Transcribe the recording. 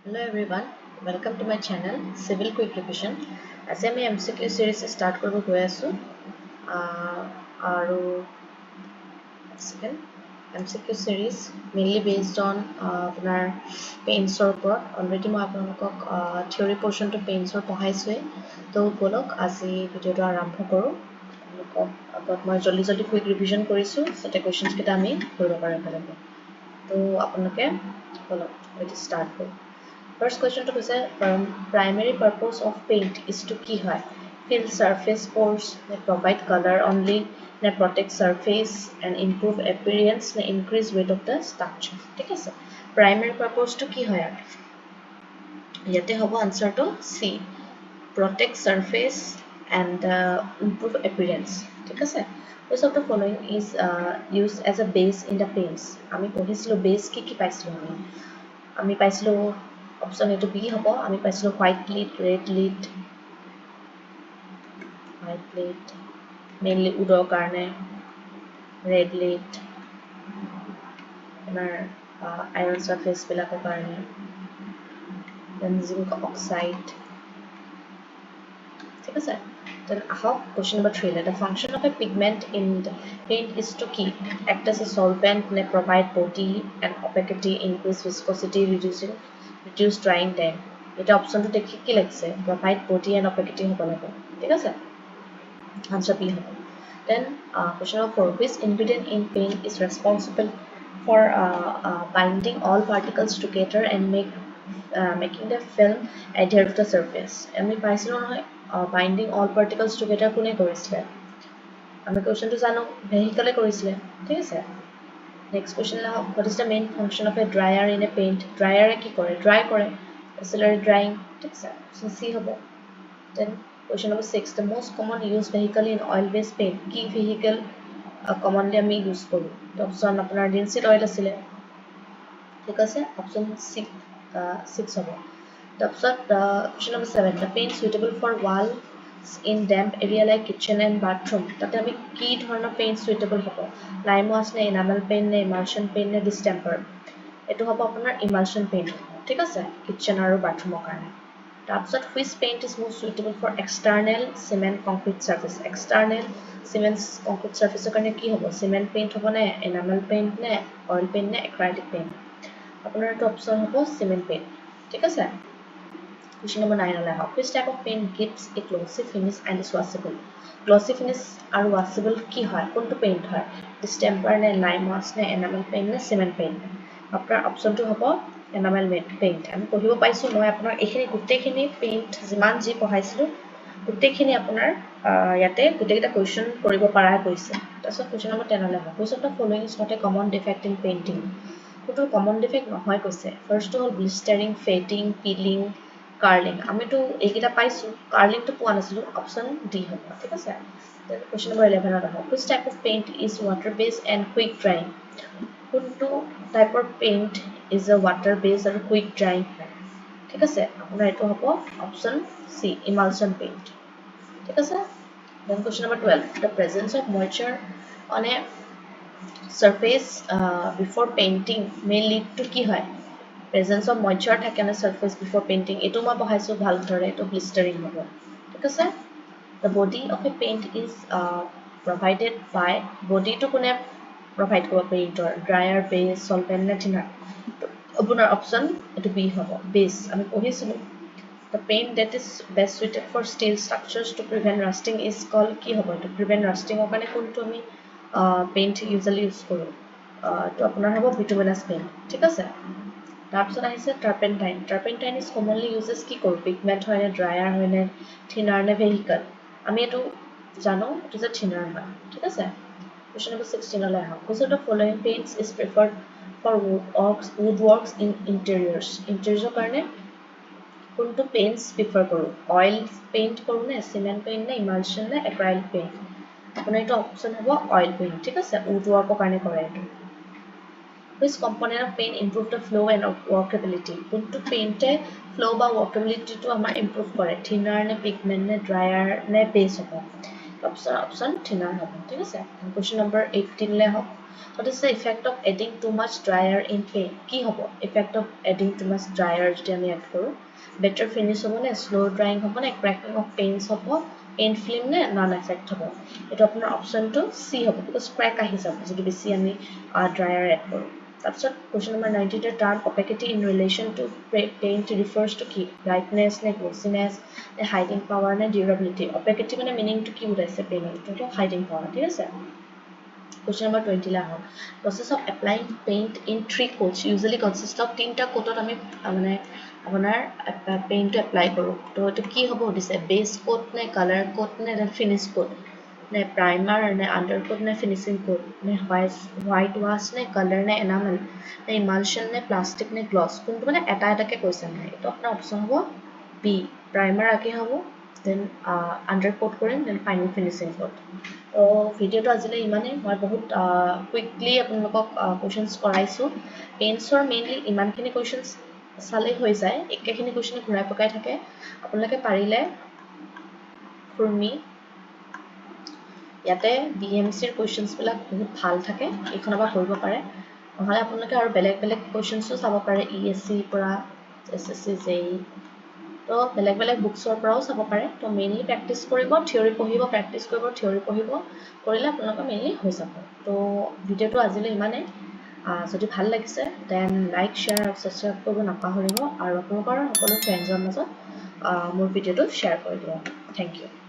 Hello everyone, welcome to my channel Civil Quick Revision. As I MCQ series start korbo goi asu aru second MCQ series mainly based on apunar paints or upor already moi apunalok theory portion to paints or pohaisue to bolok aji video to arambho koru agot moi joldi quick revision korisu sate questions kita ami koribo pare pare to apunoke bolok let start koru. First question to say primary purpose of paint is to ki hoy fill surface pores provide color only protect surface and improve appearance increase weight of the structure ঠিক আছে primary purpose to ki hoy ইয়াতে হবো answer to C protect surface and improve appearance ঠিক আছে which of the following is used as a base in the paints আমি পঢ়িছিলো base কি পাইছিলো আমি পাইছিলো অপশন এটো বি হ'ব আমি পাইছিলো white lead red lead mainly উডৰ কাৰণে ৰেড লিড আমাৰ আইৰন সাৰফেস বিলাকৰ কাৰণে দেন জিংক অক্সাইড ঠিক আছে then ahok question number 3 the function of a pigment in the paint is to keep act as a solvent provide body and opacity increase viscosity reduce drying time এটা অপশনটো দেখি কি লাগছে provide body and opacity হ'ব লাগে ঠিক আছে answer B হ'ব then question number 4 which ingredient in paint is responsible for binding all particles together and making the film adhere to the surface আমি পাইছিলো নহয় binding all particles together কোনে কৰিছিলে আমি কোৱেশ্চনটো জানো ভেহিকলে কৰিছিলে ঠিক আছে next question what is the main function of a dryer in a paint dryer কি কৰে dry কৰে auxiliary drying ঠিক আছে so C হ'ব then question number 6 the most common used vehicle in oil based paint কি vehicle commonly আমি use কৰো তো অপচন আপোনাৰ linseed oil আছিলে ঠিক আছে অপচন 6 হ'ব তাৰপিছত question number 7 the paint suitable for walls in damp area like kitchen and bathroom তাতে আমি কি ধৰণৰ paint suitable হ'ব lime wash নে enamel paint নে emulsion paint নে distemper এটো হ'ব আপোনাৰ emulsion paint ঠিক আছে kitchen আৰু bathroom কাৰণে তাৰপিছত which paint is most suitable for external cement concrete surface external cement concrete surface কাৰণে কি হ'ব cement paint হ'ব নে enamel paint নে oil paint নে acrylic paint আপোনাৰ এটা অপচন হ'ব cement paint ঠিক আছে question number 9 হলে হওক which type of paint gives a glossy finish and is washable glossy finish আৰু washable কি হয় কোনটো paint হয় distemper নে lime wash নে enamel paint নে cement paint আপোনাৰ অপচনটো হ'ব enamel paint আমি পঢ়িব পাইছো মই আপোনাৰ এইখিনি গুটেখিনি paint যিমান যি পঢ়াইছিলো গুটেখিনি আপোনাৰ ইয়াতে গুটেকিটা কোৱেশ্চন কৰিব পাৰা গৈছে তাৰপিছত question number 10 হলে হওক which of the following is not a common defect in painting কোনটো কমন ডিফেক্ট নহয় কৈছে ফাৰ্স্ট হল ব্লিষ্টাৰিং ফেডিং পিলিং কাৰ্লিং আমি তো এইকিটা পাইছো কাৰ্লিং তো পোৱা নাছিলো অপশন ডি হ'ব ঠিক আছে then question number 11 ত আহক which type of paint is water based and quick drying কোনটো type of paint is a water based and quick drying ঠিক আছে আপোনাৰ এটো হ'ব অপশন সি emulsion paint ঠিক আছে then question number 12 the presence of moisture on a surface before painting may lead to কি হয় presence of moisture থাকে না surface before painting এটো মই পঢ়াইছো ভাল ধৰে এটো blistering হ'ব ঠিক আছে the body of a paint is provided by body to কোনে provide কৰিব painter dryer base solvent নে thinner আপোনাৰ option এটো B হ'ব base আমি পঢ়িছিলো the paint that is best suited for steel structures to prevent rusting is called কি হ'ব to prevent rusting ৰ কাৰণে কোনটো আমি paint usually use কৰো তো আপোনাৰ হ'ব bituminous paint ঠিক আছে তাৰপিছত আহিছে টাৰ্পেণ্টাইন is commonly uses কি কৰো পিগমেন্ট হয় নে ড্ৰায়াৰ হয় নে থিনাৰ নে ভেহিকল আমি এটো জানো এটো যে থিনাৰ হয় ঠিক আছে question number 16 লৈ আহক which of the following paints is preferred for woodworks in interiors কাৰণে কোনটো paints prefer কৰো oil paint কৰো নে cement paint নে emulsion নে acrylic paint আপোনাৰ এটা অপচন হ'ব oil paint ঠিক আছে woodwork কাৰণে কৰে এটো which component of paint improve the flow and workability কোনটো paint flow বা workability to আমাৰ improve কৰে thinner নে pigment নে dryer নে base হ'ব option thinner হ'ব ঠিক আছে question number 18 লে হওক What is the effect of adding too much dryer in paint? কি হ'ব effect of adding too much dryer যদি আমি add কৰোঁ better finish হ'ব নে slow drying হ'ব নে cracking of paints হ'ব paint film নে non effect হ'ব এইটো আপোনাৰ অপচনটো C হ'ব because crack আহি যাব যদি বেছি আমি dryer add কৰোঁ তাৰপিছত question number 90 the term opacity in relation to paint refers to কি brightness নে glossiness নে hiding power নে durability opacity মানে meaning to কি বুজাইছে paint hiding power ঠিক আছে Question number 20 la hon. Process of applying paint in 3 coats usually consists of 3টা coatot আমি মানে আপোনাৰ paint to apply কৰো তো এটো কি হ'ব দিছে base coat নে color coat নে finish coat নে primer নে undercoat নে finishing coat নে white wash নে color নে enamel নে emulsion নে plastic নে gloss কোনটো মানে এটা এটাকে কৈছে নাই তো আপোনাৰ অপচন হ'ব B primer আগে হ'ব then undercoat কৰিম then final finishing coat ভিডিওটো আজিলৈ ইমানেই মই বহুত কুইকলি আপোনালোকক কোৱেশ্চনছ কৰাইছোঁ পেইণ্টছৰ মেইনলি ইমানখিনি কোৱেশ্চনছ চালেই হৈ যায় একেখিনি কোৱেশ্চন ঘূৰাই পকাই থাকে আপোনালোকে পাৰিলে খুৰমি ইয়াতে ডিএমচিৰ কোৱেশ্চনছবিলাক বহুত ভাল থাকে এইখনৰ পৰা কৰিব পাৰে নহ'লে আপোনালোকে আৰু বেলেগ বেলেগ কোৱেশ্চনছো চাব পাৰে ইএছচিৰ পৰা এছএছচি জেই তো বেলেগ বেলেগ বুকছৰ পৰাও চাব পাৰে তো মেইনলি প্ৰেক্টিছ কৰিব থিয়ৰি পঢ়িব প্ৰেক্টিছ কৰিব থিয়ৰি পঢ়িব কৰিলে আপোনালোকৰ মেইনলি হৈ যাব তো ভিডিঅ'টো আজিলৈ ইমানেই যদি ভাল লাগিছে দেন লাইক শ্বেয়াৰ আৰু ছাবস্ক্ৰাইব কৰিব নাপাহৰিব আৰু আপোনালোকৰ সকলো ফ্ৰেণ্ডছৰ মাজত মোৰ ভিডিঅ'টো শ্বেয়াৰ কৰি দিব থেংক ইউ